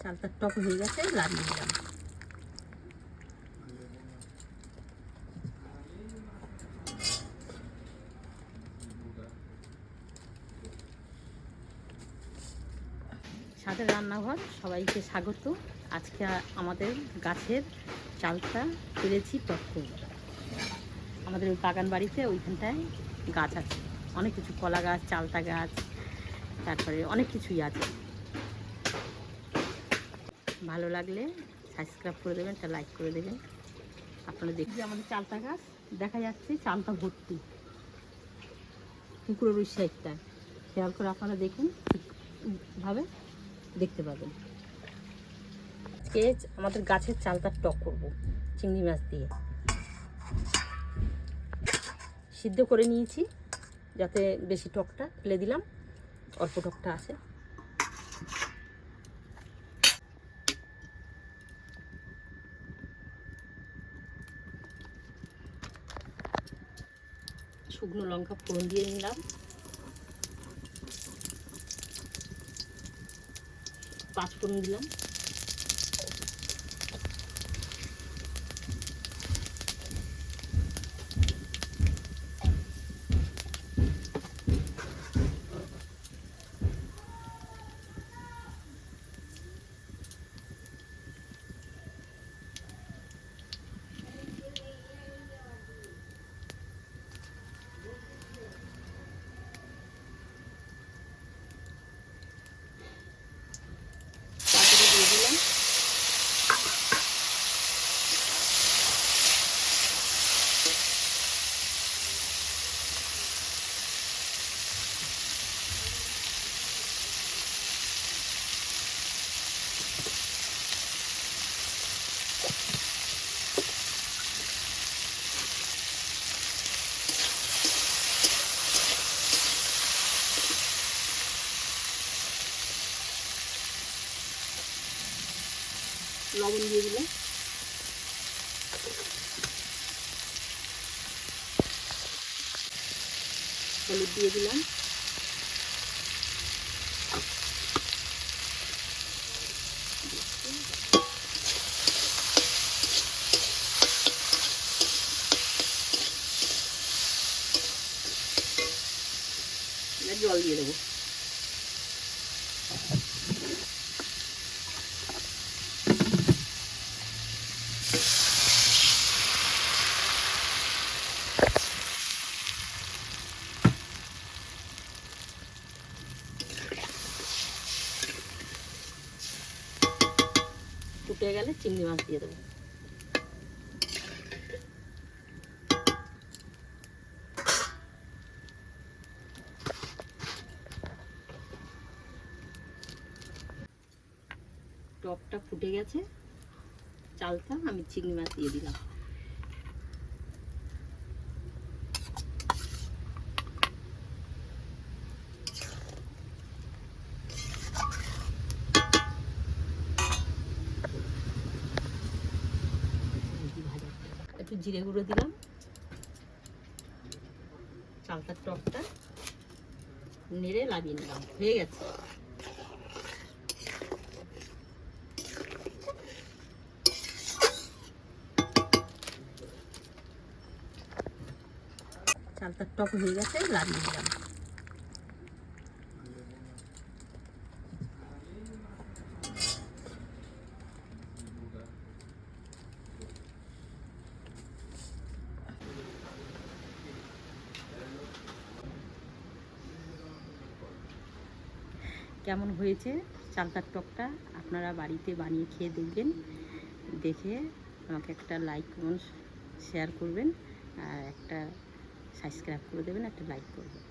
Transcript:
চালটা টক হয়ে গেছে, লাগিয়ে দিলাম। স্বাদের রান্নাঘর সবাইকে স্বাগত। আজকে আমাদের গাছের চালটা পেরেছি টক করব। আমাদের ওই বাগান বাড়িতে ওইখানটায় গাছ আছে, অনেক কিছু, কলা গাছ, চালতা গাছ, তারপরে অনেক কিছুই আছে। ভালো লাগলে সাবস্ক্রাইব করে দেবেন, একটা লাইক করে দেবেন। আপনারা দেখছি আমাদের চালতা গাছ দেখা যাচ্ছে, চালতা ভর্তি পুকুরের ওই সাইডটা, খেয়াল করে আপনারা দেখুন, ঠিকভাবে দেখতে পাবেন। আজকে আমাদের গাছের চালতার টক করব চিংড়ি মাছ দিয়ে। সিদ্ধ করে নিয়েছি যাতে বেশি টকটা ফেলে দিলাম, অল্প টকটা আছে। শুকনো লঙ্কা ফোড়ন দিয়ে নিলাম, পাঁচ ফোড়ন দিলাম, দিয়ে দিলাম। লবণ দিয়ে দিলাম, হলুদ দিয়ে দিলাম, জল দিয়ে দেবো। ফুটে গেলে চিংড়ি মাছ দিয়ে দেবো। টকটা ফুটে গেছে, চালটা আমি চিংড়ি মাছ দিয়ে দিলাম। একটু জিরে গুঁড়ো দিলাম, চালতার টকটা নেড়ে লাগিয়ে নিলাম, হয়ে গেছে। চালতার টক হয়ে গেছে, লাগিয়ে দিলাম। কেমন হয়েছে চালতার টকটা আপনারা বাড়িতে বানিয়ে খেয়ে দেখবেন, দেখে আমাকে একটা লাইক কমেন্ট শেয়ার করবেন, আর একটা সাবস্ক্রাইব করে দেবেন, একটা লাইক করবেন।